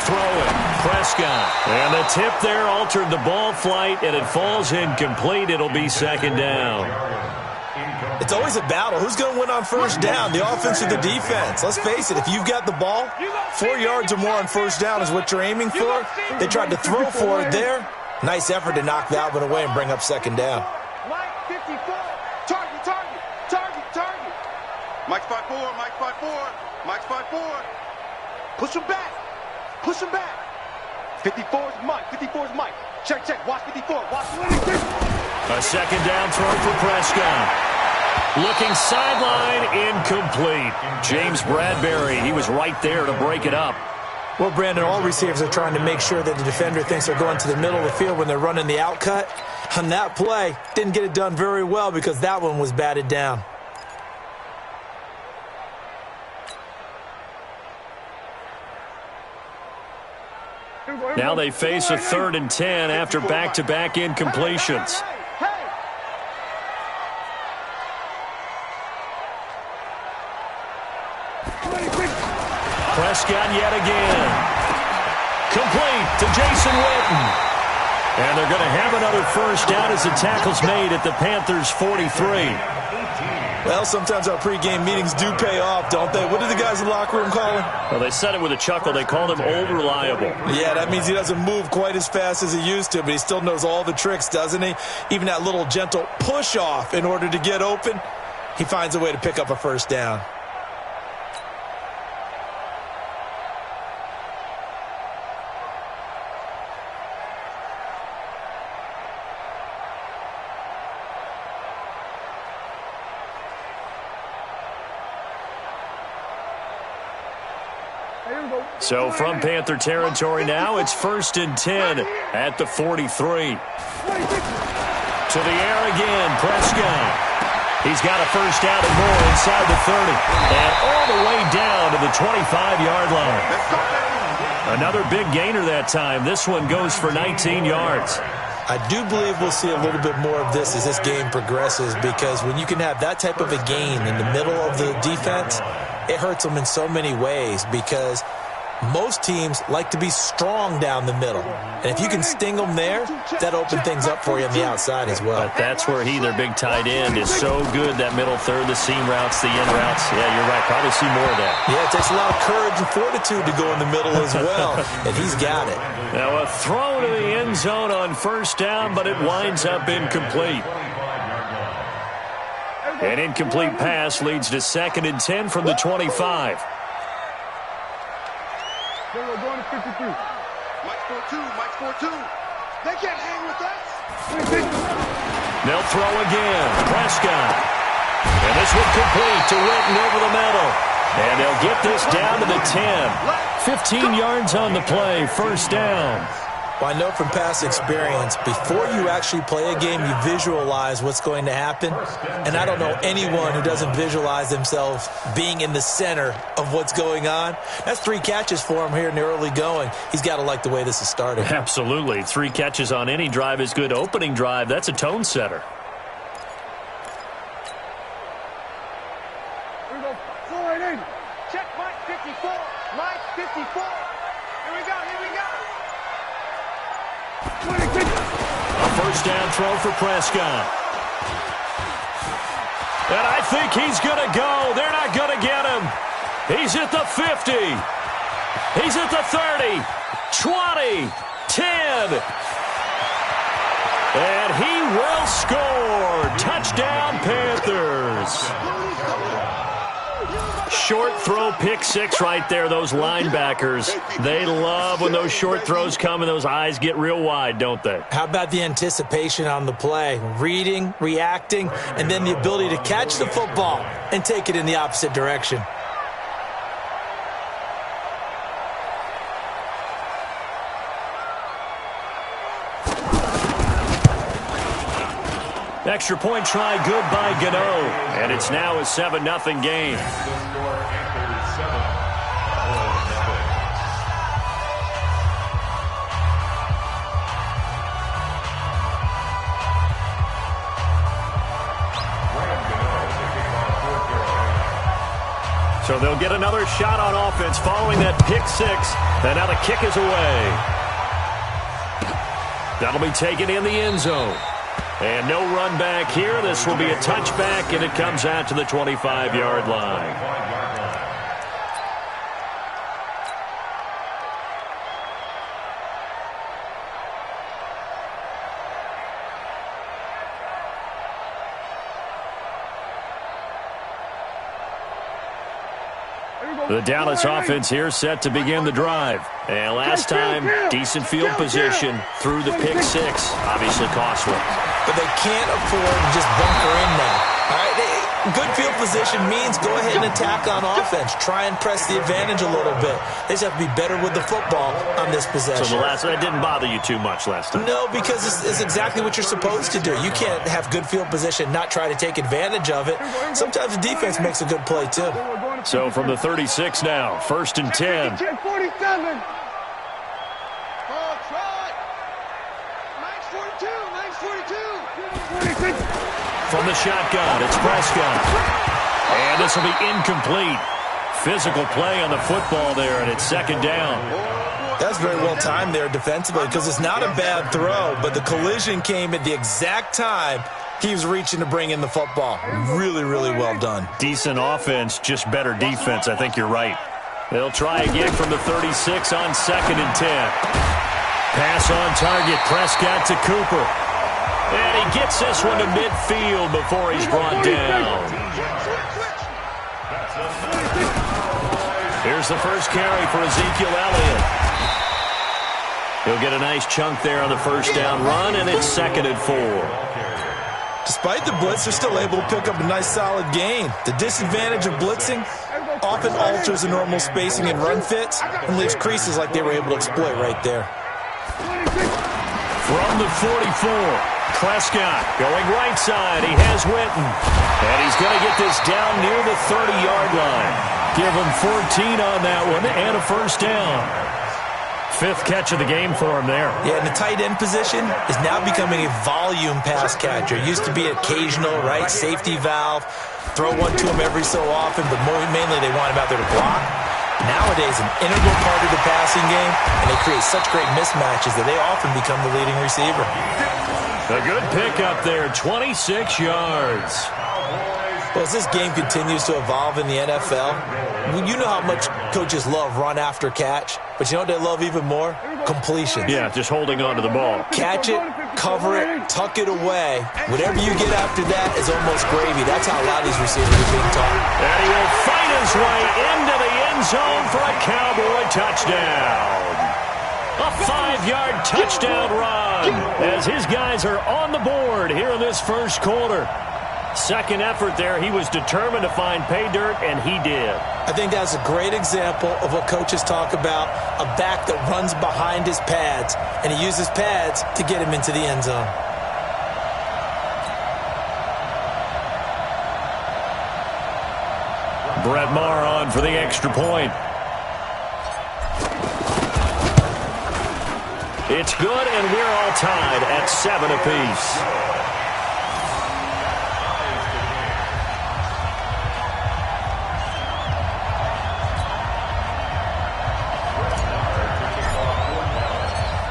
throw it. Prescott. And the tip there altered the ball flight, and it falls incomplete. It'll be second down. It's always a battle. Who's going to win on first down, the offense or the defense? Let's face it, if you've got the ball, 4 yards or more on first down is what you're aiming for. They tried to throw for it there. Nice effort to knock that one away and bring up second down. Mike 54. Target. Mike's 5-4. Mike's 5-4. Mike's 5-4. Push him back. 54's Mike. 54's Mike. Check. Watch 54. Watch. A second down throw for Prescott. Looking sideline, incomplete. James Bradbury, he was right there to break it up. Well, Brandon, all receivers are trying to make sure that the defender thinks they're going to the middle of the field when they're running the out cut. On that play, didn't get it done very well because that one was batted down. Now they face a 3rd and 10 after back-to-back incompletions. Prescott yet again. Complete to Jason Witten. And they're going to have another first down as the tackle's made at the Panthers' 43. Well, sometimes our pregame meetings do pay off, don't they? What did the guys in the locker room call him? Well, they said it with a chuckle. They called him old reliable. Yeah, that means he doesn't move quite as fast as he used to, but he still knows all the tricks, doesn't he? Even that little gentle push-off in order to get open, he finds a way to pick up a first down. So from Panther territory now, it's 1st and 10 at the 43. To the air again, Prescott. He's got a first down and more inside the 30. And all the way down to the 25-yard line. Another big gainer that time. This one goes for 19 yards. I do believe we'll see a little bit more of this as this game progresses, because when you can have that type of a gain in the middle of the defense, it hurts them in so many ways, because most teams like to be strong down the middle. And if you can sting them there, that opens things up for you on the outside as well. But that's where their big tight end, is so good, that middle third, the seam routes, the in routes. Yeah, you're right. Probably see more of that. Yeah, it takes a lot of courage and fortitude to go in the middle as well. And he's got it. Now a throw to the end zone on first down, but it winds up incomplete. An incomplete pass leads to 2nd and 10 from the 25. We're going to 53. Mike's 4-2. They can't hang with us. They'll throw again. Prescott. And this one complete to Witten over the middle. And they'll get this down to the 10. 15 yards on the play. First down. Well, I know from past experience, before you actually play a game, you visualize what's going to happen. And I don't know anyone who doesn't visualize themselves being in the center of what's going on. That's 3 catches for him here in the early going. He's got to like the way this is starting. Absolutely. 3 catches on any drive is good. Opening drive, that's a tone setter. Here we go. 480. Check Mike 54. Mike 54. Here we go. A first down throw for Prescott. And I think he's going to go. They're not going to get him. He's at the 50. He's at the 30. 20. 10. And he will score. Touchdown, Panthers. Short throw, pick 6 right there. Those linebackers, they love when those short throws come and those eyes get real wide, don't they? How about the anticipation on the play? Reading, reacting, and then the ability to catch the football and take it in the opposite direction. Extra point try, good by Gano. And it's now a 7-0 game. So So they'll get another shot on offense following that pick six. And now the kick is away. That'll be taken in the end zone. And no run back here. This will be a touchback, and it comes out to the 25-yard line. The Dallas offense here set to begin the drive. And last time, decent field position through the pick six. Obviously costly. But they can't afford to just bunker in now. All right, good field position means go ahead and attack on offense. Try and press the advantage a little bit. They just have to be better with the football on this possession. So that didn't bother you too much last time? No, because it's exactly what you're supposed to do. You can't have good field position, not try to take advantage of it. Sometimes the defense makes a good play, too. So from the 36 now, 1st and 10. Check 47. From the shotgun, it's Prescott. And this will be incomplete. Physical play on the football there, and it's 2nd down. That's very well timed there defensively because it's not a bad throw, but the collision came at the exact time he was reaching to bring in the football. Really, really well done. Decent offense, just better defense. I think you're right. They'll try again from the 36 on 2nd and 10. Pass on target, Prescott to Cooper. And he gets this one to midfield before he's brought down. Here's the first carry for Ezekiel Elliott. He'll get a nice chunk there on the 1st down run, and it's 2nd and 4. Despite the blitz, they're still able to pick up a nice solid gain. The disadvantage of blitzing often alters the normal spacing and run fits and leaves creases like they were able to exploit right there. From the 44, Prescott going right side. He has Witten. And he's going to get this down near the 30-yard line. Give him 14 on that one and a 1st down. 5th catch of the game for him there. Yeah, and the tight end position is now becoming a volume pass catcher. Used to be occasional, right, safety valve. Throw one to him every so often, but mainly they want him out there to block. Nowadays, an integral part of the passing game, and they create such great mismatches that they often become the leading receiver. A good pickup there, 26 yards. Well, as this game continues to evolve in the NFL, you know how much coaches love run after catch, but you know what they love even more? Completions. Yeah, just holding on to the ball. Catch it, cover it, tuck it away. Whatever you get after that is almost gravy. That's how a lot of these receivers are being taught. And he will fight his way into the end zone for a Cowboy touchdown. A 5-yard touchdown run as his guys are on the board here in this 1st quarter. 2nd effort there. He was determined to find pay dirt, and he did. I think that's a great example of what coaches talk about, a back that runs behind his pads, and he uses pads to get him into the end zone. Brett Maher on for the extra point. It's good, and we're all tied at 7 apiece.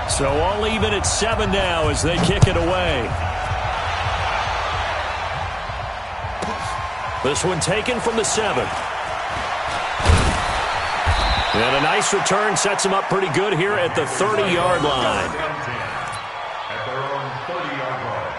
So all even at 7 now as they kick it away. This one taken from the 7. And a nice return sets him up pretty good here at the 30-yard line. At their own 30-yard line.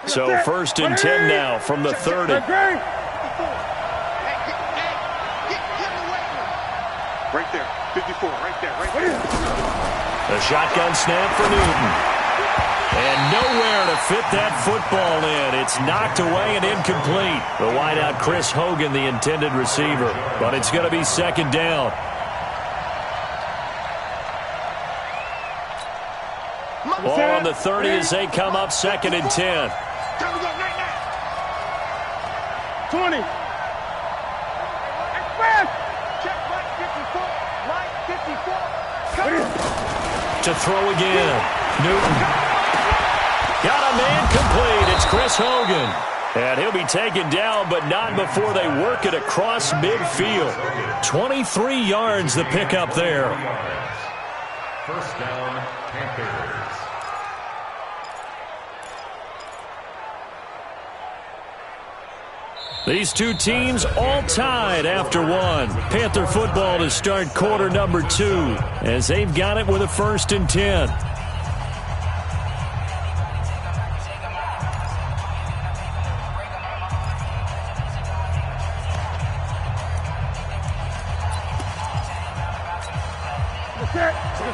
So 1st and 10 now from the 30. Right there, 54, right there. A shotgun snap for Newton. And nowhere to fit that football in. It's knocked away and incomplete. The wideout Chris Hogan, the intended receiver. But it's going to be 2nd down. Ball on the 30 as they come up 2nd and 10. 20. Express. Check Mike 54. Mike 54. To throw again. Newton. Got a man complete. It's Chris Hogan. And he'll be taken down, but not before they work it across midfield. 23 yards the pickup there. First down, Panthers. These two teams all tied after one. Panther football to start quarter number 2 as they've got it with a 1st and 10.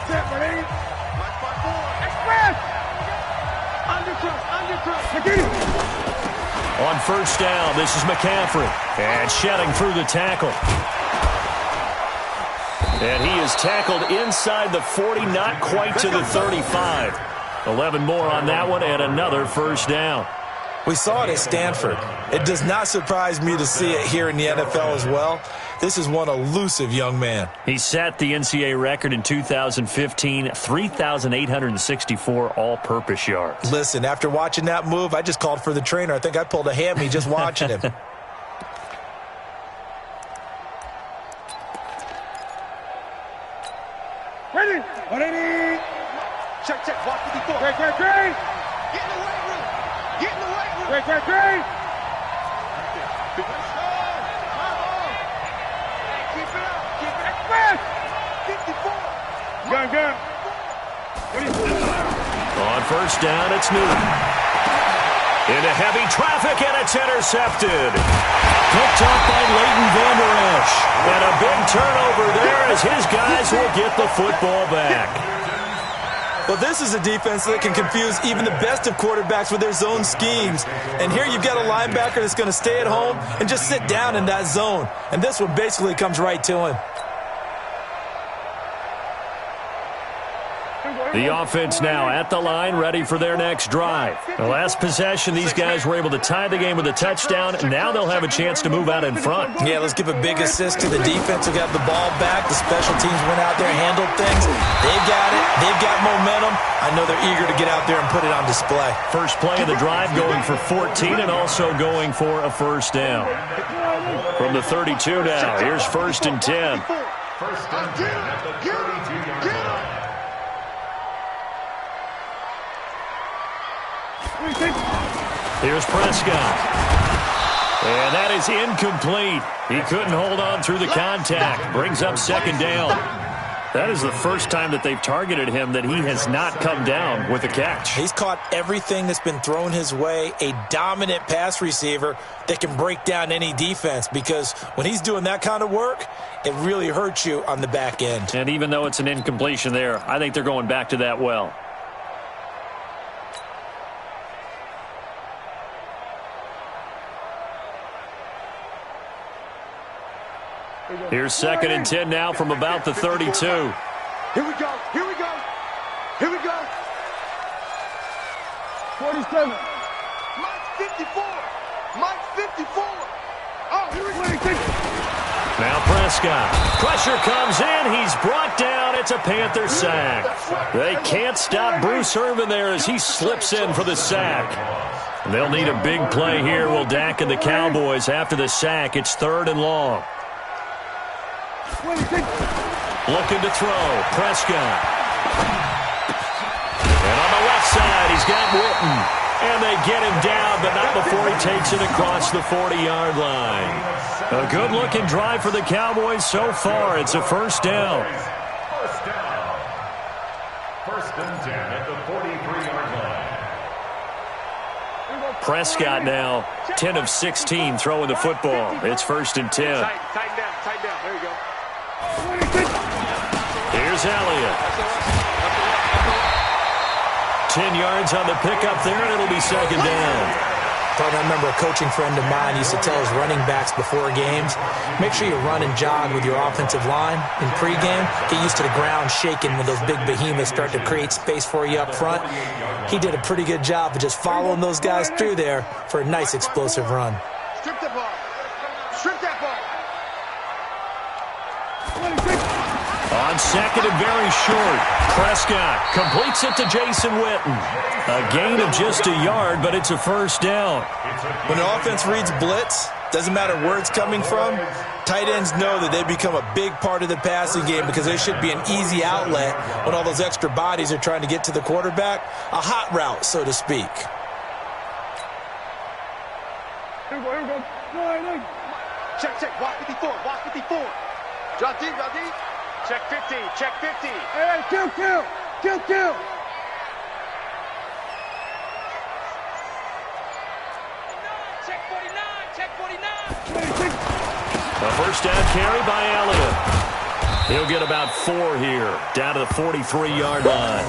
Set, ready? Mike 54. Express. Undercross. On first down, this is McCaffrey. And shedding through the tackle. And he is tackled inside the 40, not quite to the 35. 11 more on that one, and another first down. We saw it at Stanford. It does not surprise me to see it here in the NFL as well. This is one elusive young man. He set the NCAA record in 2015, 3,864 all-purpose yards. Listen, after watching that move, I just called for the trainer. I think I pulled a hammy just watching him. Ready? Ready? Check, walk 54. Great. Get in the weight room. Great. Keep it up. 54. Gun. On first down, it's Newton. Into heavy traffic, and it's intercepted. Picked up by Leighton Vander Esch. And a big turnover there as his guys will get the football back. Well, this is a defense that can confuse even the best of quarterbacks with their zone schemes. And here you've got a linebacker that's going to stay at home and just sit down in that zone. And this one basically comes right to him. The offense now at the line, ready for their next drive. The last possession, these guys were able to tie the game with a touchdown. Now they'll have a chance to move out in front. Yeah, let's give a big assist to the defense who got the ball back. The special teams went out there and handled things. They've got it. They've got momentum. I know they're eager to get out there and put it on display. First play of the drive going for 14 and also going for a first down. From the 32 now, here's 1st and 10. First and 10 at the 32-yard line. Here's Prescott. And that is incomplete. He couldn't hold on through the contact. Brings up 2nd down. That is the first time that they've targeted him that he has not come down with a catch. He's caught everything that's been thrown his way. A dominant pass receiver that can break down any defense, because when he's doing that kind of work, it really hurts you on the back end. And even though it's an incompletion there, I think they're going back to that well. Here's 2nd and 10 now from about the 32. Here we go. 47. Mike 54. Oh, here we go. Now Prescott. Pressure comes in. He's brought down. It's a Panther sack. They can't stop Bruce Irvin there as he slips in for the sack. They'll need a big play here. Will Dak and the Cowboys after the sack. It's 3rd and long. Looking to throw. Prescott. And on the left side, he's got Witten. And they get him down, but not before he takes it across the 40-yard line. A good-looking drive for the Cowboys so far. It's a first down. First down. 1st and 10 at the 43-yard line. Prescott now 10 of 16 throwing the football. It's 1st and 10. Tighten down. There you go. Here's Elliott. 10 yards on the pickup there, and it'll be 2nd down. I remember a coaching friend of mine used to tell his running backs before games, make sure you run and jog with your offensive line in pregame. Get used to the ground shaking when those big behemoths start to create space for you up front. He did a pretty good job of just following those guys through there for a nice explosive run. Strip the ball. On second and very short, Prescott completes it to Jason Witten. A gain of just a yard, but it's a first down. When an offense reads blitz, doesn't matter where it's coming from, tight ends know that they become a big part of the passing game because they should be an easy outlet when all those extra bodies are trying to get to the quarterback. A hot route, so to speak. Here we go. Check. Walk 54. Drop deep. Check 50. Check 50. Hey, kill. Check 49. A first down carry by Elliott. He'll get about 4 here, down to the 43-yard line.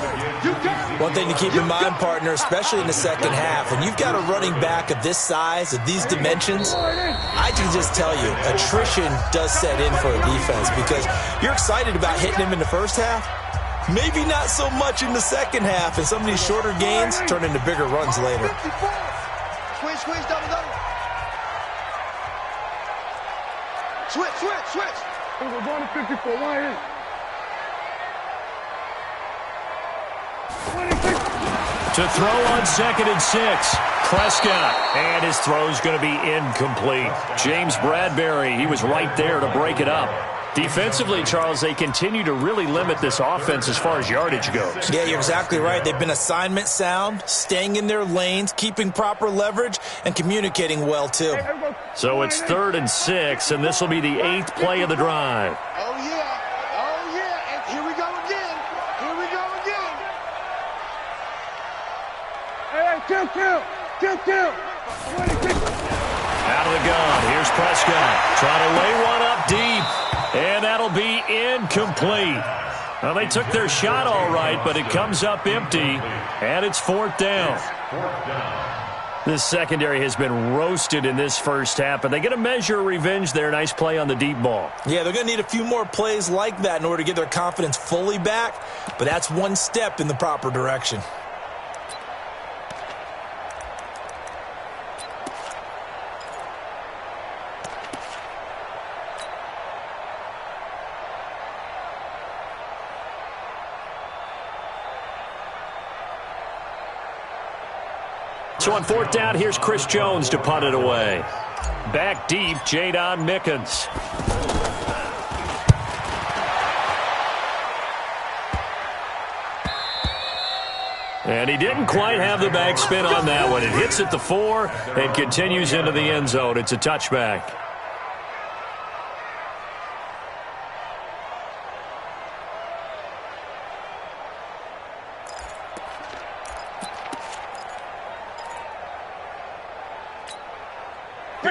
One thing to keep in mind, partner, especially in the second half, when you've got a running back of this size, of these dimensions, I can just tell you, attrition does set in for a defense because you're excited about hitting him in the first half, maybe not so much in the second half, and some of these shorter gains turn into bigger runs later. Squeeze, double. Switch. We're going to 54. Why in? 26. To throw on second and 6, Prescott. And his throw's going to be incomplete. James Bradbury, he was right there to break it up. Defensively, Charles, they continue to really limit this offense as far as yardage goes. Yeah, you're exactly right. They've been assignment sound, staying in their lanes, keeping proper leverage, and communicating well, too. So it's 3rd and 6, and this will be the 8th play of the drive. Oh, yeah. And here we go again. Hey, kill. 26. Out of the gun, here's Prescott. Trying to lay one up deep, and that'll be incomplete. Well, they took their shot all right, but it comes up empty, and it's 4th down. This secondary has been roasted in this first half, but they get a measure of revenge there. Nice play on the deep ball. Yeah, they're going to need a few more plays like that in order to get their confidence fully back, but that's one step in the proper direction. So on 4th down, here's Chris Jones to punt it away. Back deep, Jadon Mickens. And he didn't quite have the backspin on that one. It hits at the 4 and continues into the end zone. It's a touchback.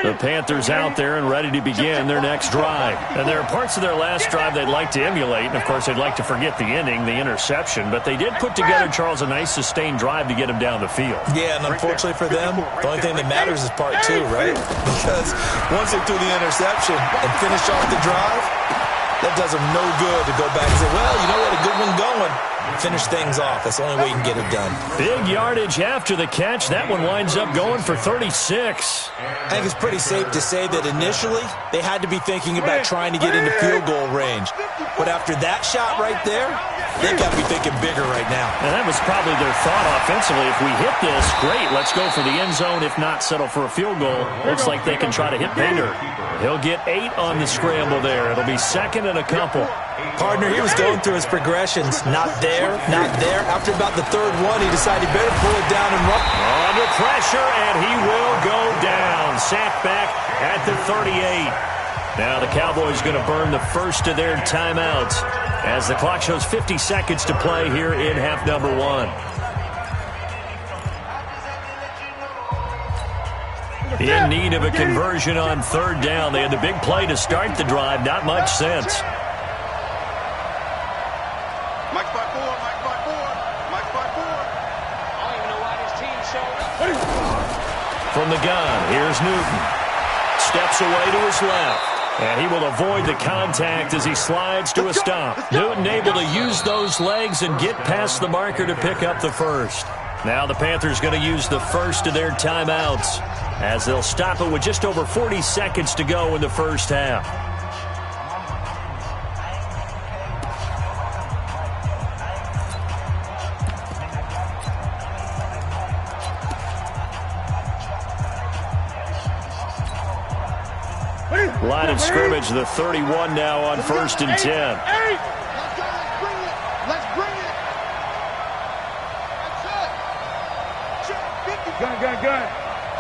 The Panthers out there and ready to begin their next drive. And there are parts of their last drive they'd like to emulate. And, of course, they'd like to forget the ending, the interception. But they did put together, Charles, a nice sustained drive to get him down the field. Yeah, and unfortunately for them, the only thing that matters is part 2, right? Because once they threw the interception and finished off the drive, that does them no good to go back and say, well, you know what, a good one going. Finish things off. That's the only way you can get it done. Big yardage after the catch. That one winds up going for 36. I think it's pretty safe to say that initially they had to be thinking about trying to get into field goal range. But after that shot right there, they've got to be thinking bigger right now. And that was probably their thought offensively. If we hit this, great, let's go for the end zone. If not, settle for a field goal. Looks like they can try to hit Painter. He'll get 8 on the scramble there. It'll be 2nd and a couple. Partner, he was going through his progressions. Not there, not there. After about the 3rd one, he decided he better pull it down and run. Under pressure, and he will go down. Sacked back at the 38. Now the Cowboys going to burn the first of their timeouts as the clock shows 50 seconds to play here in half number 1. In need of a conversion on 3rd down. They had the big play to start the drive. Not much sense. Mike by 4. I don't even know why this team showed up. From the gun, here's Newton. Steps away to his left. And he will avoid the contact as he slides to a stop. Newton able to use those legs and get past the marker to pick up the first. Now the Panthers going to use the first of their timeouts. as they'll stop it with just over 40 seconds to go in the first half. Line of scrimmage, the 31 now on 1st and 10. Let's bring it. Let's bring it. That's it. Check 50. Gun.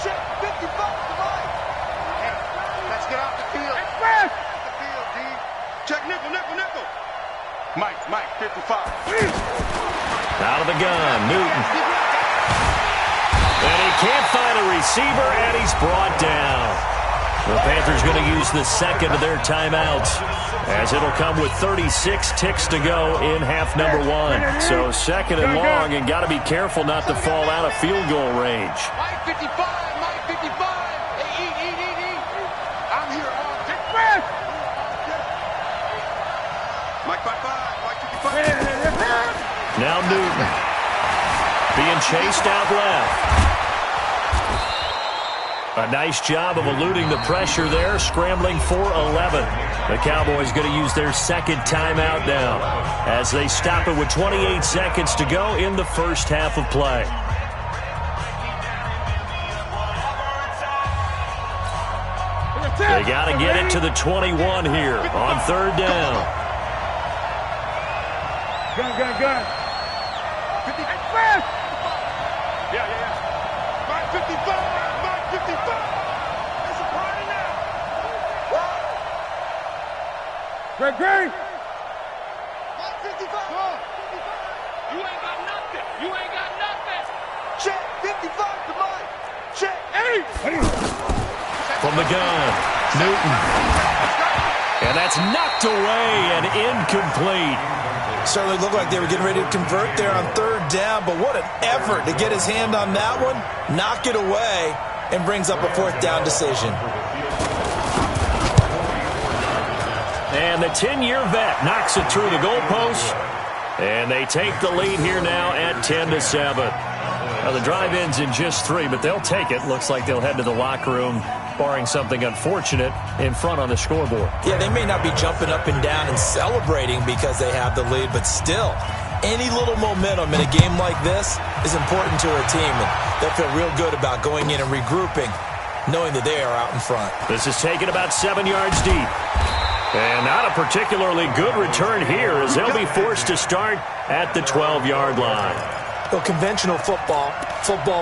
Check 55. Come on. Hey, let's get off the field. Express. The field, D. Check nickel. Mike, 55. Out of the gun, Newton. And he can't find a receiver, and he's brought down. The Panthers going to use the second of their timeouts, as it'll come with 36 ticks to go in half number 1. So second and long, and got to be careful not to fall out of field goal range. Mike 55. Hey, eat. I'm here all day. Mike 55. Now Newton being chased out left. A nice job of eluding the pressure there, scrambling for 11. The Cowboys going to use their second timeout now as they stop it with 28 seconds to go in the first half of play. They got to get it to the 21 here on 3rd down. Gun. 50. Yeah. Mike 55. 55. It's a party now. Greg. Mike 55. You ain't got nothing. Check 55 to Mike. Check 8. From the gun, Newton. And that's knocked away and incomplete. Certainly looked like they were getting ready to convert there on 3rd down, but what an effort to get his hand on that one, knock it away, and brings up a 4th down decision. And the 10-year vet knocks it through the goalposts, and they take the lead here now at 10-7. Now the drive ends in just 3, but they'll take it. Looks like they'll head to the locker room, barring something unfortunate, in front on the scoreboard. Yeah, they may not be jumping up and down and celebrating because they have the lead, but still, any little momentum in a game like this is important to a team, and they'll feel real good about going in and regrouping, knowing that they are out in front. This is taken about 7 yards deep. And not a particularly good return here, as they'll be forced to start at the 12-yard line. Well, conventional football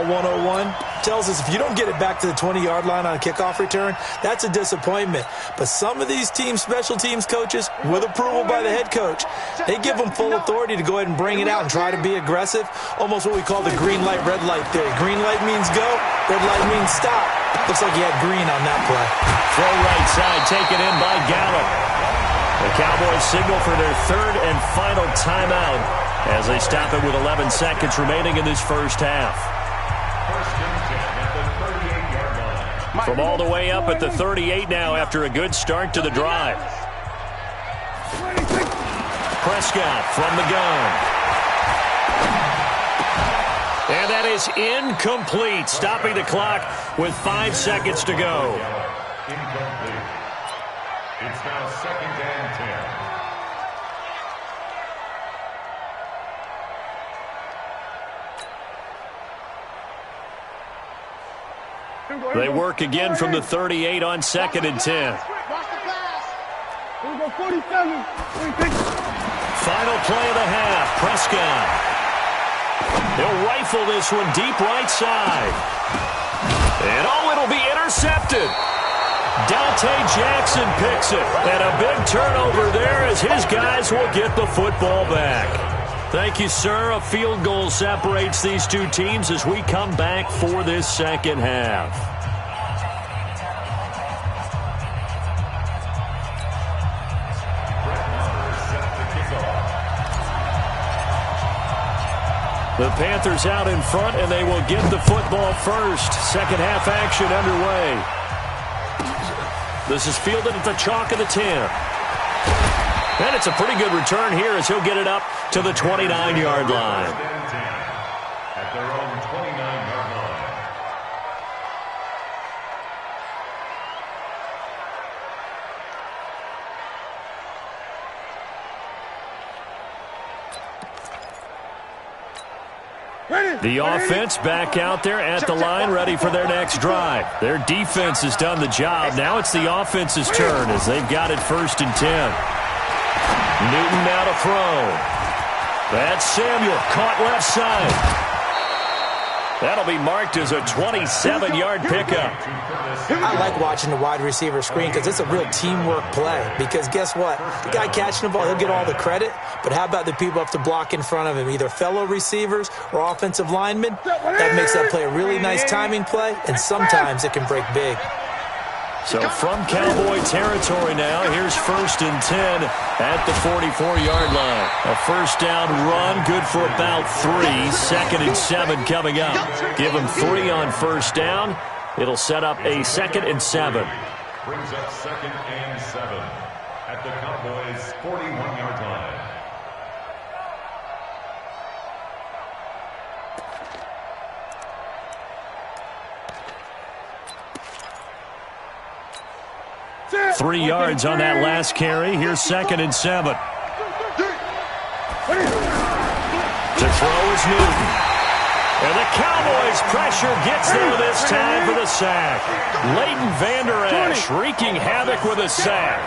101, tells us if you don't get it back to the 20-yard line on a kickoff return, that's a disappointment. But some of these special teams coaches, with approval by the head coach, they give them full authority to go ahead and bring it out and try to be aggressive, almost what we call the green light, red light theory. Green light means go, red light means stop. Looks like he had green on that play. Throw right side, taken in by Gallup. The Cowboys signal for their 3rd and final timeout as they stop it with 11 seconds remaining in this first half. From all the way up at the 38 now after a good start to the drive. Prescott from the gun. And that is incomplete, stopping the clock with 5 seconds to go. Incomplete. It's now 2nd and 10. They work again from the 38 on 2nd and 10. Final play of the half, Prescott. He'll rifle this one deep right side. And it'll be intercepted. Dante Jackson picks it. And a big turnover there as his guys will get the football back. Thank you, sir. A field goal separates these two teams as we come back for this second half. The Panthers out in front, and they will get the football first. Second half action underway. This is fielded at the chalk of the 10. And it's a pretty good return here as he'll get it up to the 29-yard line. At their own 29-yard line. The offense back out there at the line, ready for their next drive. Their defense has done the job. Now it's the offense's turn as they've got it 1st and 10. Newton now to throw. That's Samuel, caught left side. That'll be marked as a 27-yard pickup. I like watching the wide receiver screen because it's a real teamwork play. Because guess what? The guy catching the ball, he'll get all the credit. But how about the people up to block in front of him, either fellow receivers or offensive linemen? That makes that play a really nice timing play, and sometimes it can break big. So from Cowboy territory now, here's 1st and 10 at the 44-yard line. A first down run, good for about 3. 2nd and 7 coming up. Give them 3 on first down. It'll set up a 2nd and 7. Brings up 2nd and 7 at the Cowboys' 41-yard line. Three yards on that last carry. Here's 2nd and 7. To throw is Newton. And the Cowboys' pressure gets there this time for the sack. Leighton Vander Esch wreaking havoc with a sack.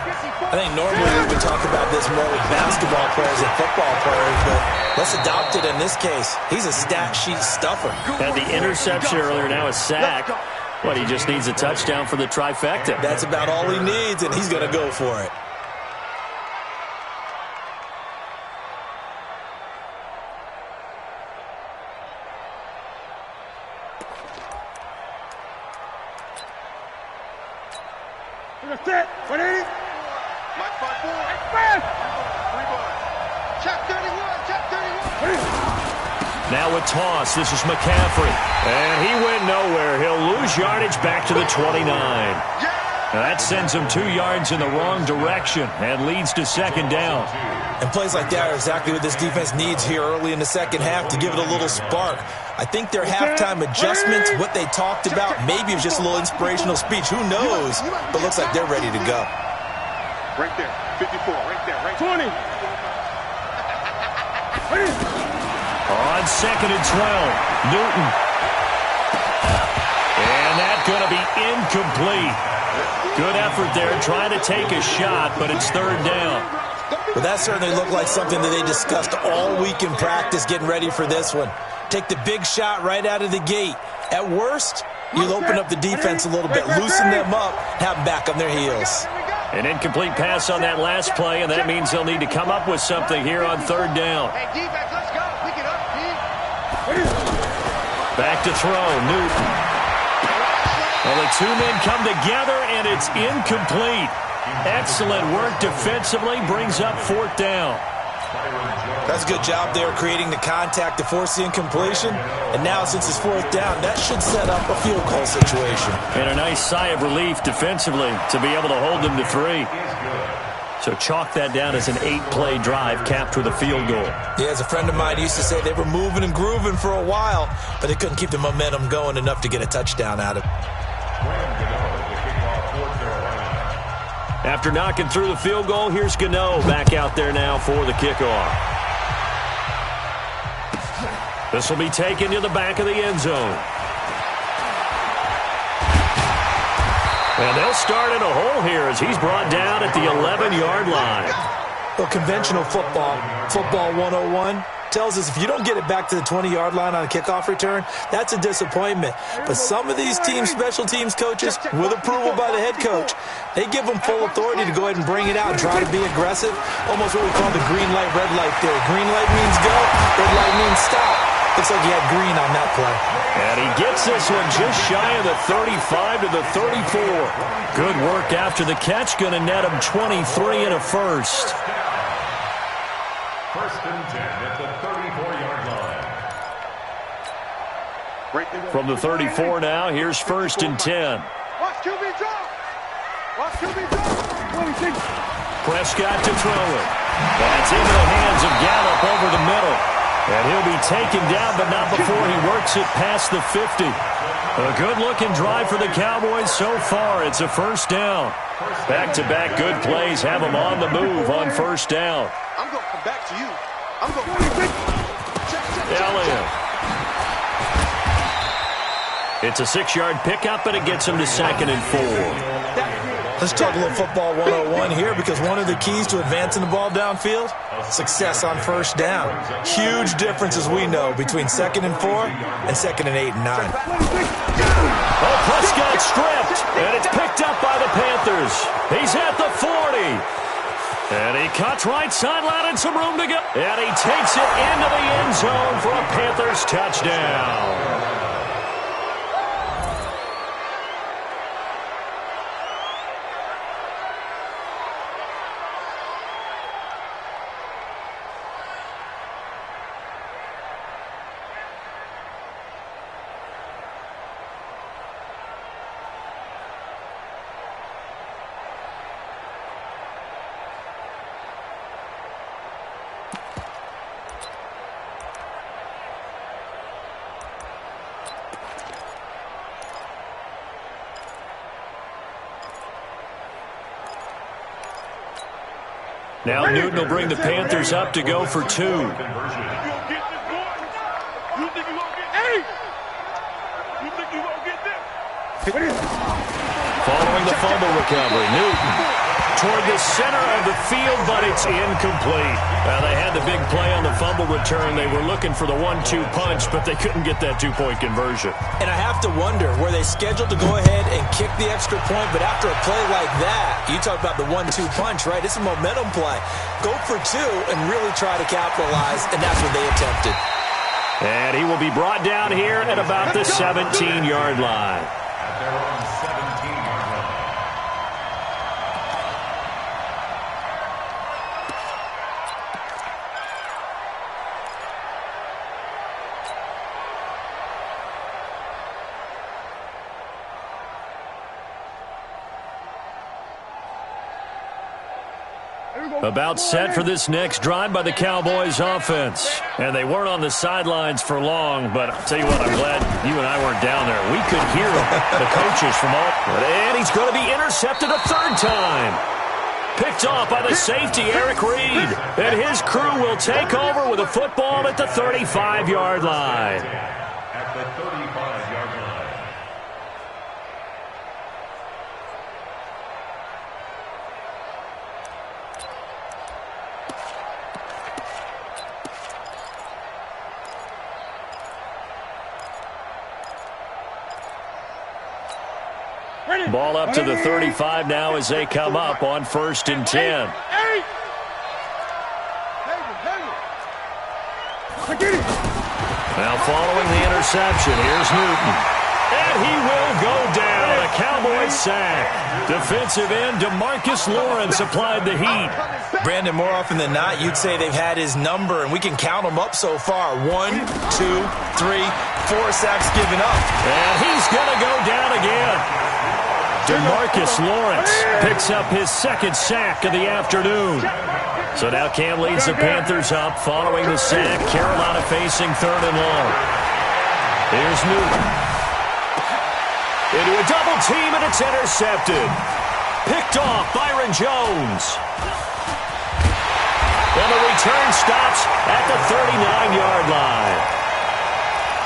I think normally we would talk about this more with basketball players and football players, but let's adopt it in this case. He's a stat sheet stuffer. Had the interception earlier, now a sack. But he just needs a touchdown for the trifecta. That's about all he needs, and he's going to go for it. Set. 180. Mike 5-4. Express. Check 31. Check 31. Now with toss, this is McCaffrey. And he went nowhere. He'll lose yardage back to the 29. That sends him 2 yards in the wrong direction and leads to 2nd down. And plays like that are exactly what this defense needs here early in the second half to give it a little spark. I think their halftime adjustments, what they talked about, maybe it was just a little inspirational speech. Who knows? But looks like they're ready to go. Right there. 54. Right there. Right 20. On 2nd and 12, Newton. And that's going to be incomplete. Good effort there, trying to take a shot, but it's 3rd down. Well, that certainly looked like something that they discussed all week in practice getting ready for this one. Take the big shot right out of the gate. At worst, you'll open up the defense a little bit, loosen them up, have them back on their heels. An incomplete pass on that last play, and that means they'll need to come up with something here on 3rd down. Hey, defense, let's go. Pick it up, Back to throw, Newton. Well, the 2 men come together, and it's incomplete. Excellent work defensively, brings up 4th down. That's a good job there creating the contact to force the incompletion. And now, since it's 4th down, that should set up a field goal situation. And a nice sigh of relief defensively to be able to hold them to 3. So chalk that down as an 8-play drive capped with a field goal. Yeah, as a friend of mine used to say, they were moving and grooving for a while, but they couldn't keep the momentum going enough to get a touchdown out of it. After knocking through the field goal, here's Gano back out there now for the kickoff. This will be taken to the back of the end zone. And they'll start in a hole here as he's brought down at the 11-yard line. Well, conventional football 101, tells us if you don't get it back to the 20-yard line on a kickoff return, that's a disappointment. But some of these teams, special teams coaches, with approval by the head coach, they give them full authority to go ahead and bring it out and try to be aggressive. Almost what we call the green light, red light theory. Green light means go, red light means stop. Looks like he had green on that play. And he gets this one just shy of the 35 to the 34. Good work after the catch. Going to net him 23 and a first. 1st and 10 at the 34-yard line. From the 34 now, here's 1st and 10. Watch QB drop. Watch QB drop. Prescott to throw it. That's into the hands of Gallup over the middle. And he'll be taken down, but not before he works it past the 50. A good-looking drive for the Cowboys so far. It's a 1st down. Back-to-back good plays have them on the move on 1st down. I'm going to come back to you. I'm going to... Elliott It's a 6-yard pickup, and it gets him to 2nd and 4. Let's talk a little football 101 here, because one of the keys to advancing the ball downfield, success on first down. Huge difference, as we know, between 2nd and 4 and 2nd and 8 and 9. Oh, Prescott stripped, and it's picked up by the Panthers. He's at the 40. And he cuts right sideline and some room to go. And he takes it into the end zone for a Panthers touchdown. Now Newton will bring the Panthers up to go for 2. Following the fumble recovery, Newton toward the center of the field, but it's incomplete. They had the big play on the fumble return. They were looking for the 1-2 punch, but they couldn't get that 2-point conversion. And I have to wonder, were they scheduled to go ahead and kick the extra point, but after a play like that, you talk about the 1-2 punch, right? It's a momentum play. Go for 2 and really try to capitalize, and that's what they attempted. And he will be brought down here at about the 17-yard line. They're on 17-yard line. About set for this next drive by the Cowboys offense. And they weren't on the sidelines for long, but I'll tell you what, I'm glad you and I weren't down there. We could hear the coaches from all. And he's going to be intercepted a 3rd time. Picked off by the safety, Eric Reed. And his crew will take over with a football at the 35-yard line. At the 35-yard line. Ball up to the 35 now as they come up on 1st and 10. Now following the interception, here's Newton. And he will go down. A Cowboys sack. Defensive end DeMarcus Lawrence applied the heat. Brandon, more often than not, you'd say they've had his number, and we can count them up so far. 1, 2, 3, 4 sacks given up. And he's going to go down again. DeMarcus Lawrence picks up his 2nd sack of the afternoon. So now Cam leads the Panthers up following the sack. Carolina facing 3rd and long. Here's Newton. Into a double team, and it's intercepted. Picked off Byron Jones. And the return stops at the 39-yard line.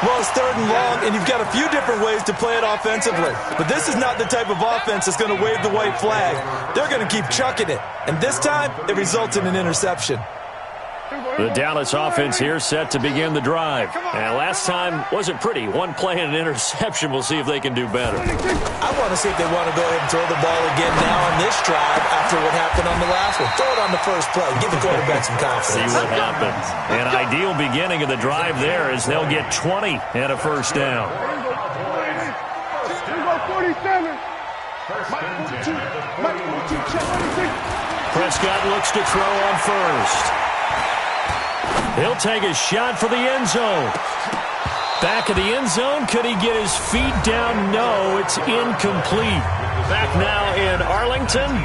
Well, it's 3rd and long, and you've got a few different ways to play it offensively. But this is not the type of offense that's going to wave the white flag. They're going to keep chucking it. And this time, it results in an interception. The Dallas offense here set to begin the drive. And last time wasn't pretty. 1 play and an interception. We'll see if they can do better. I want to see if they want to go ahead and throw the ball again now on this drive after what happened on the last one. Throw it on the first play. Give the quarterback some confidence. See what happens. An ideal beginning of the drive there as they'll get 20 and a 1st down. Prescott looks to throw on 1st. He'll take a shot for the end zone. Back of the end zone. Could he get his feet down? No, it's incomplete. Back now in Arlington.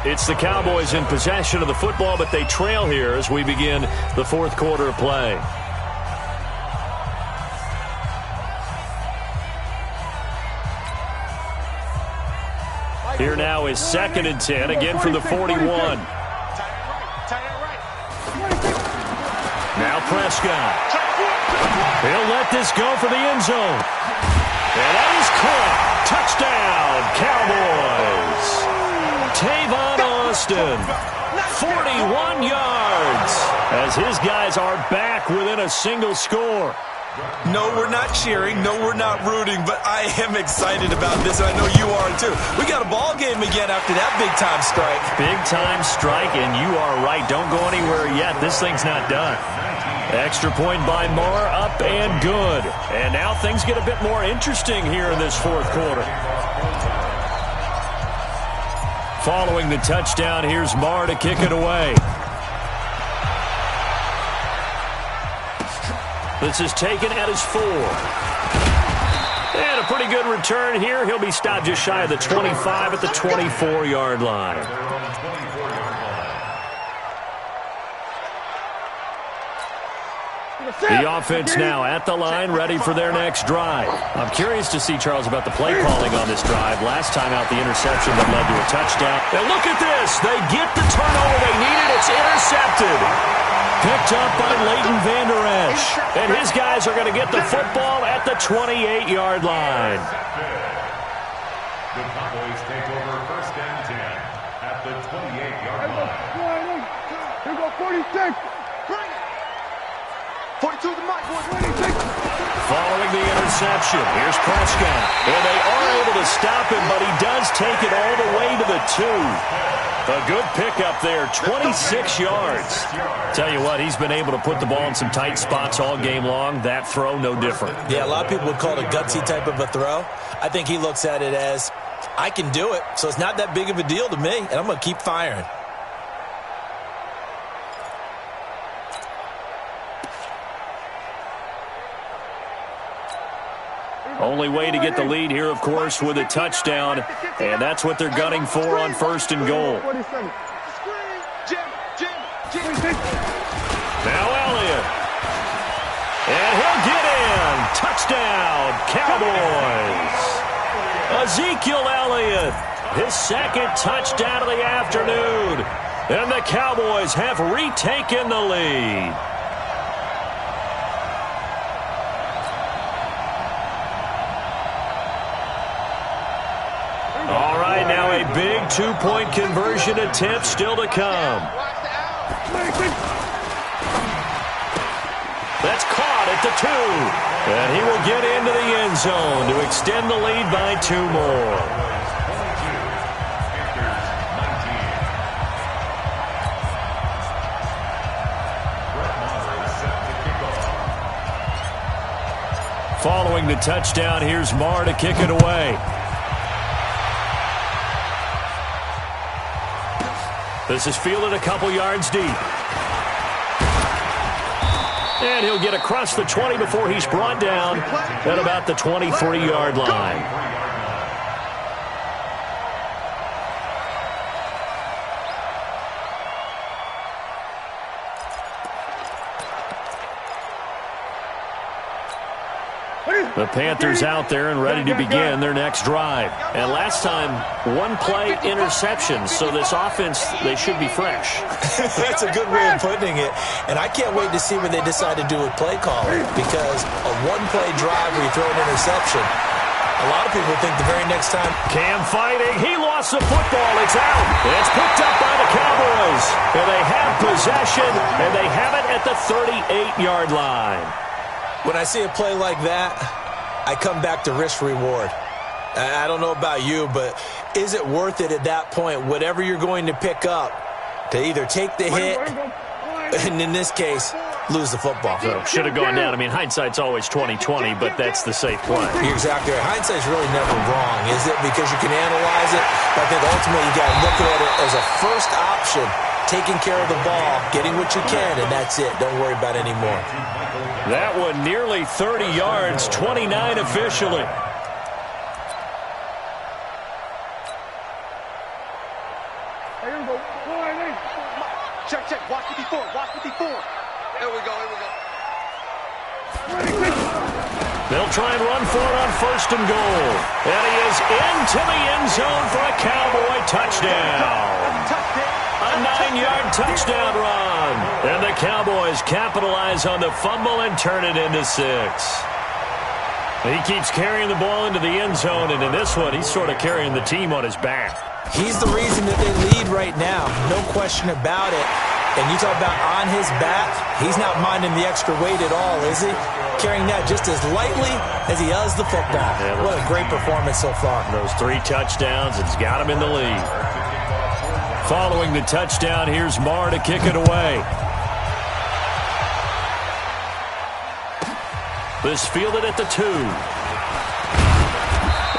It's the Cowboys in possession of the football, but they trail here as we begin the 4th quarter of play. Here now is 2nd and 10, again from the 41. Now Prescott. He'll let this go for the end zone. And that is caught. Touchdown, Cowboys. Tavon Austin, 41 yards, as his guys are back within a single score. No, we're not cheering. No, we're not rooting, but I am excited about this, and I know you are too. We got a ball game again after that big-time strike. Big-time strike, and you are right. Don't go anywhere yet. This thing's not done. Extra point by Marr, up and good. And now things get a bit more interesting here in this fourth quarter. Following the touchdown, here's Marr to kick it away. This is taken at his 4. And a pretty good return here. He'll be stopped just shy of the 25 at the 24-yard line. The offense now at the line, ready for their next drive. I'm curious to see, Charles, about the play calling on this drive. Last time out, the interception that led to a touchdown. And look at this. They get the turnover they needed. It's intercepted. Picked up by Leighton Vander Esch. And his guys are going to get the football at the 28-yard line. The Cowboys take over first and 10 at the 28-yard line. Here we go, 46. 42 to Mike. 26. Following the interception, here's Prescott. And they are able to stop him, but he does take it all the way to the 2. A good pickup there, 26 yards. Tell you what, he's been able to put the ball in some tight spots all game long. That throw, no different. Yeah, a lot of people would call it a gutsy type of a throw. I think he looks at it as, I can do it, so it's not that big of a deal to me, and I'm going to keep firing. Only way to get the lead here, of course, with a touchdown, and that's what they're gunning for on first and goal. Now Elliott. And he'll get in. Touchdown, Cowboys. Ezekiel Elliott, his second touchdown of the afternoon. And the Cowboys have retaken the lead. All right, now a big two-point conversion attempt still to come. That's caught at the 2. And he will get into the end zone to extend the lead by 2 more. Following the touchdown, here's Marr to kick it away. This is fielded a couple yards deep. And he'll get across the 20 before he's brought down at about the 23-yard line. The Panthers out there and ready to begin their next drive. And last time, one-play interception, so this offense, they should be fresh. That's a good way of putting it. And I can't wait to see what they decide to do with play calling, because a one-play drive where you throw an interception, a lot of people think the very next time. Cam fighting. He lost the football. It's out. It's picked up by the Cowboys. And they have possession, and they have it at the 38-yard line. When I see a play like that, I come back to risk-reward. I don't know about you, but is it worth it at that point, whatever you're going to pick up, to either take the hit, and in this case, lose the football? So should have gone down. I mean, hindsight's always 20/20, but that's the safe play. You're exactly right. Hindsight's really never wrong, is it? Because you can analyze it, but I think ultimately you got to look at it as a first option, taking care of the ball, getting what you can, and that's it. Don't worry about it anymore. That one nearly 30 yards, 29 officially. Check, check. Watch 54. Watch 54. Here we go. Here we go. They'll try and run for it on first and goal. And he is into the end zone for a Cowboy touchdown. A 9-yard touchdown run. And the Cowboys capitalize on the fumble and turn it into 6. He keeps carrying the ball into the end zone, and in this one, he's sort of carrying the team on his back. He's the reason that they lead right now, no question about it. And you talk about on his back, he's not minding the extra weight at all, is he? Carrying that just as lightly as he does the football. Yeah, what a great performance so far. Those 3 touchdowns, it's got him in the lead. Following the touchdown, here's Marr to kick it away. This fielded at the 2.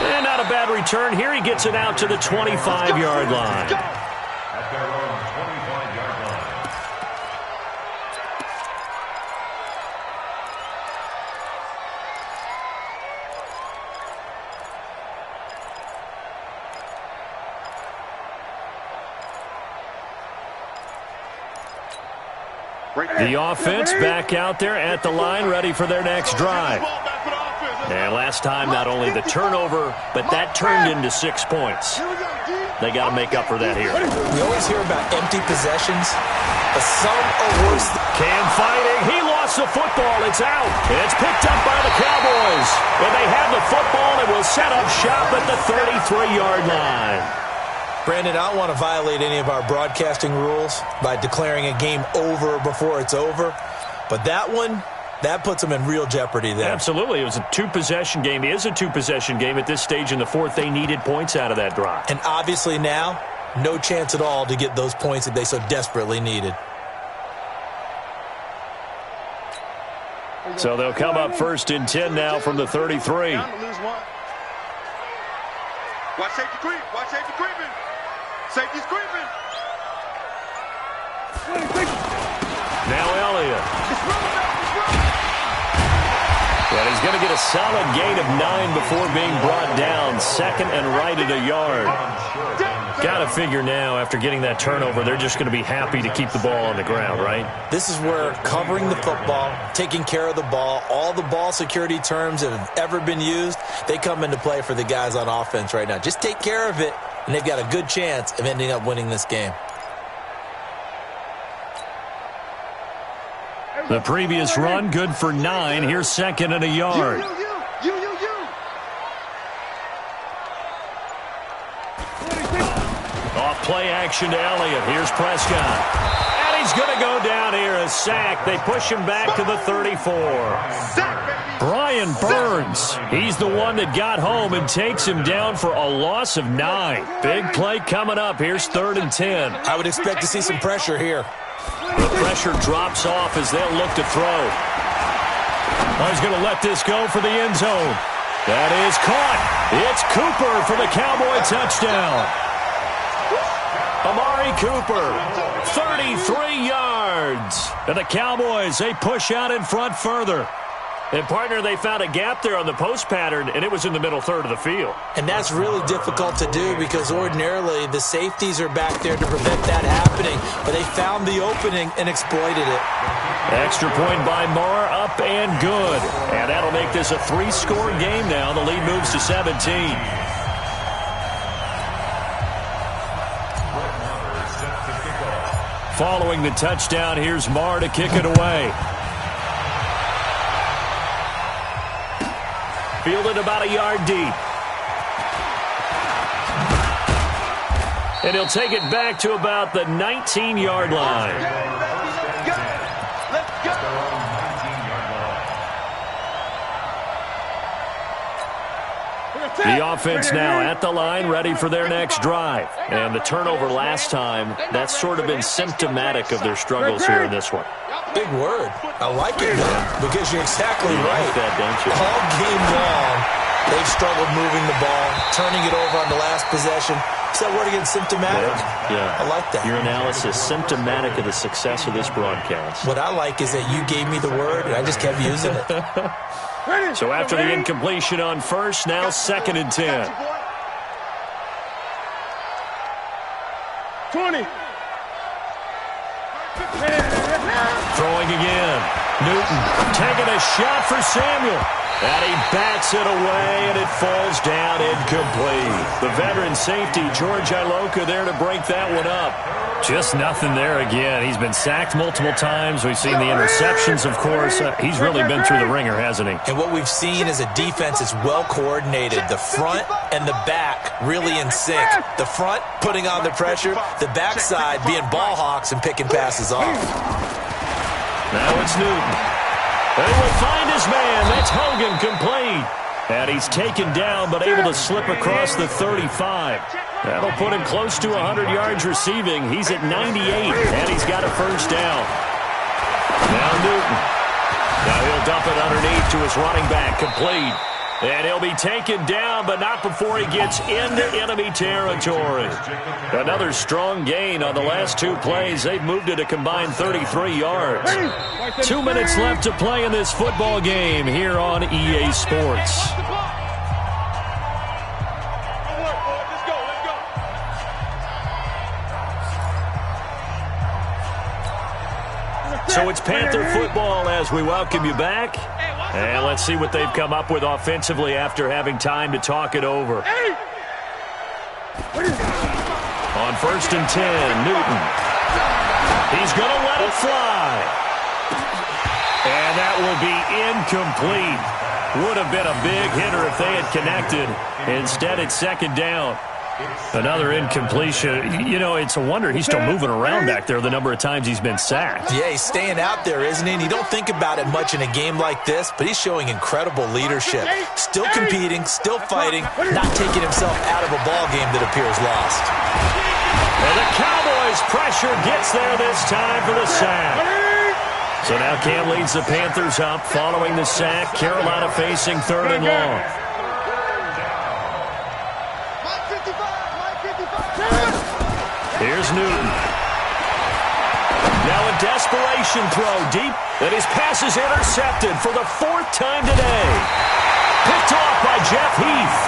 And not a bad return. Here he gets it out to the 25-yard line. At their own 25-yard line. The offense back out there at the line, ready for their next drive. And last time, not only the turnover, but that turned into 6 points. They got to make up for that here. We always hear about empty possessions, but some are worse. Cam fighting. He lost the football. It's out. And it's picked up by the Cowboys. And they have the football and will set up shop at the 33-yard line. Brandon, I don't want to violate any of our broadcasting rules by declaring a game over before it's over. But that one, that puts them in real jeopardy there. Absolutely. It was a 2-possession game. It is a 2-possession game at this stage in the fourth. They needed points out of that drive. And obviously now, no chance at all to get those points that they so desperately needed. So they'll come up 1st and 10 now from the 33. Watch safety creep. Watch safety creeping. Safety's creeping. Now Elliott. And he's going to get a solid gain of 9 before being brought down. 2nd and right at a yard. Got to figure now, after getting that turnover, they're just going to be happy to keep the ball on the ground, right? This is where covering the football, taking care of the ball, all the ball security terms that have ever been used, they come into play for the guys on offense right now. Just take care of it, and they've got a good chance of ending up winning this game. The previous run, good for 9. Here's 2nd and a yard. Off play action to Elliott. Here's Prescott. And he's going to go down here, a sack. They push him back to the 34. Brian Burns, he's the one that got home and takes him down for a loss of 9. Big play coming up. Here's 3rd and 10. I would expect to see some pressure here. The pressure drops off as they'll look to throw. He's going to let this go for the end zone. That is caught. It's Cooper for the Cowboy touchdown. Amari Cooper, 33 yards. And the Cowboys, they push out in front further. And, partner, they found a gap there on the post pattern, and it was in the middle third of the field. And that's really difficult to do because ordinarily the safeties are back there to prevent that happening. But they found the opening and exploited it. Extra point by Marr, up and good. And that'll make this a 3-score game now. The lead moves to 17. Following the touchdown, here's Marr to kick it away. Fielded about a yard deep. And he'll take it back to about the 19-yard line. Let's go. The offense now at the line, ready for their next drive. And the turnover last time, that's sort of been symptomatic of their struggles here in this one. Big word. I like it, though, because you're exactly right. Like that, don't you? All game long, they've struggled moving the ball, turning it over on the last possession. Is that word again, symptomatic? Yeah. I like that. Your analysis, symptomatic of the success of this broadcast. What I like is that you gave me the word, and I just kept using it. So after the incompletion on first, now 2nd and 10. 20. Throwing again. Newton taking a shot for Samuel. And he bats it away, and it falls down incomplete. The veteran safety, George Iloka, there to break that one up. Just nothing there again. He's been sacked multiple times. We've seen the interceptions, of course. He's really been through the ringer, hasn't he? And what we've seen is a defense that's well coordinated. The front and the back really in sync. The front putting on the pressure, the backside being ball hawks and picking passes off. Now it's Newton. They will find his man. That's Hogan, complete. And he's taken down but able to slip across the 35. That'll put him close to 100 yards receiving. He's at 98, and he's got a first down. Now Newton. Now he'll dump it underneath to his running back, complete. And he'll be taken down, but not before he gets into enemy territory. Another strong gain on the last two plays. They've moved it a combined 33 yards. 2 minutes left to play in this football game here on EA Sports. So it's Panther football as we welcome you back. And let's see what they've come up with offensively after having time to talk it over. On 1st and 10, Newton. He's going to let it fly. And that will be incomplete. Would have been a big hitter if they had connected. Instead, it's 2nd down. Another incompletion. You know, it's a wonder he's still moving around back there the number of times he's been sacked. Yeah, he's staying out there, isn't he? And you don't think about it much in a game like this, but he's showing incredible leadership. Still competing, still fighting, not taking himself out of a ball game that appears lost. And the Cowboys' pressure gets there this time for the sack. So now Cam leads the Panthers up following the sack. Carolina facing 3rd and long. Here's Newton. Now a desperation throw deep, and his pass is intercepted for the 4th time today. Picked off by Jeff Heath.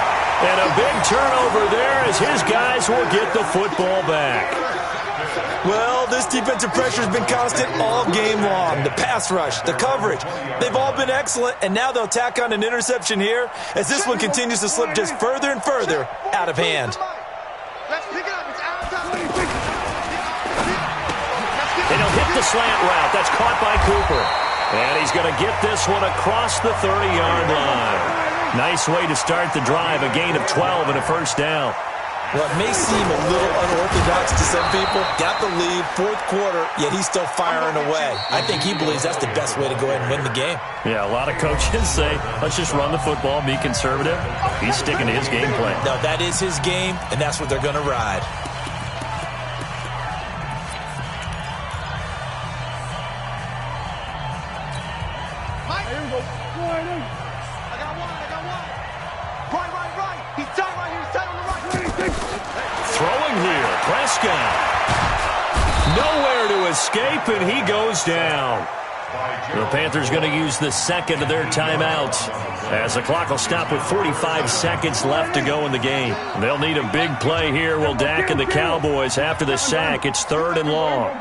And a big turnover there as his guys will get the football back. Well, this defensive pressure has been constant all game long. The pass rush, the coverage, they've all been excellent, and now they'll tack on an interception here as this one continues to slip just further and further out of hand. And he'll hit the slant route. That's caught by Cooper. And he's going to get this one across the 30-yard line. Nice way to start the drive. A gain of 12 and a first down. Well, it may seem a little unorthodox to some people. Got the lead, 4th quarter, yet he's still firing away. I think he believes that's the best way to go ahead and win the game. Yeah, a lot of coaches say, let's just run the football, be conservative. He's sticking to his game plan. No, that is his game, and that's what they're going to ride. Throwing here, Prescott. Nowhere to escape, and he goes down. The Panthers going to use the 2nd of their timeouts as the clock will stop with 45 seconds left to go in the game. They'll need a big play here. Will Dak and the Cowboys after the sack. It's 3rd and long.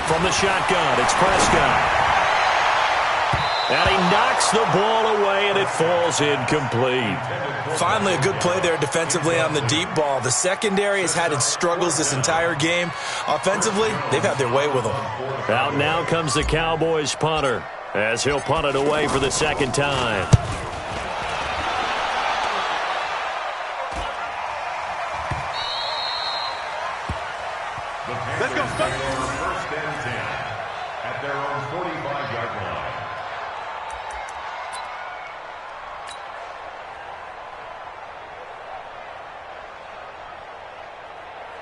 From the shotgun, it's Prescott. And he knocks the ball away, and it falls incomplete. Finally, a good play there defensively on the deep ball. The secondary has had its struggles this entire game. Offensively, they've had their way with them. Out now comes the Cowboys punter as he'll punt it away for the 2nd time. Let's go. 1st and 10 at their own 45-yard line.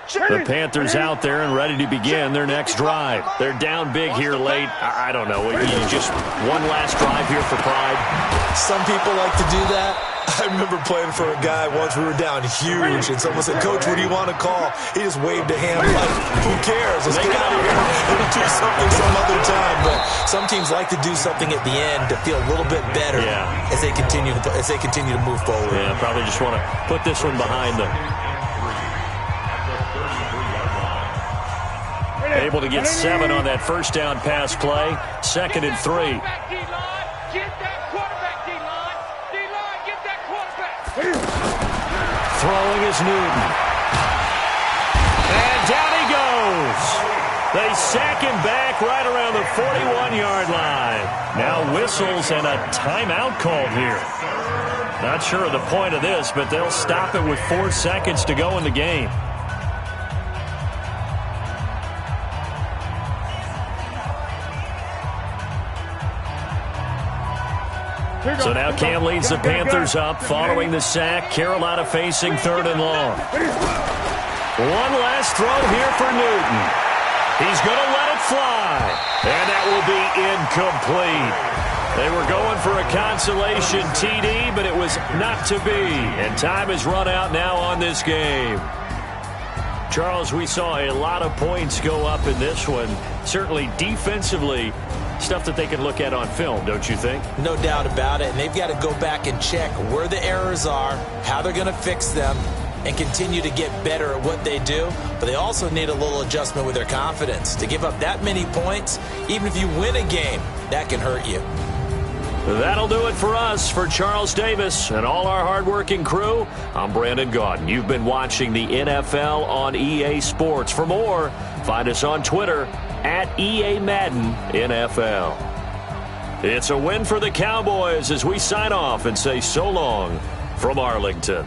The Panthers out there and ready to begin their next drive. They're down big here late. I don't know. Just one last drive here for pride. Some people like to do that. I remember playing for a guy once. We were down huge, and someone said, "Coach, what do you want to call?" He just waved a hand like, "Who cares? Let's get out of here. We'll do something some other time." But some teams like to do something at the end to feel a little bit better as they continue to move forward. Yeah, probably just want to put this one behind them. Able to get 7 on that first down pass play. 2nd and 3. Get that quarterback, D-line. D-line, get that quarterback. Throwing is Newton. And down he goes. They sack him back right around the 41-yard line. Now whistles and a timeout called here. Not sure of the point of this, but they'll stop it with 4 seconds to go in the game. So now Cam leads the Panthers up following the sack. Carolina facing 3rd and long. One last throw here for Newton. He's going to let it fly. And that will be incomplete. They were going for a consolation TD, but it was not to be. And time has run out now on this game. Charles, we saw a lot of points go up in this one. Certainly defensively, stuff that they can look at on film, don't you think? No doubt about it. And they've got to go back and check where the errors are, how they're going to fix them, and continue to get better at what they do. But they also need a little adjustment with their confidence. To give up that many points, even if you win a game, that can hurt you. That'll do it for us. For Charles Davis and all our hardworking crew, I'm Brandon Gaudin. You've been watching the NFL on EA Sports. For more, find us on Twitter at EA Madden NFL. It's a win for the Cowboys as we sign off and say so long from Arlington.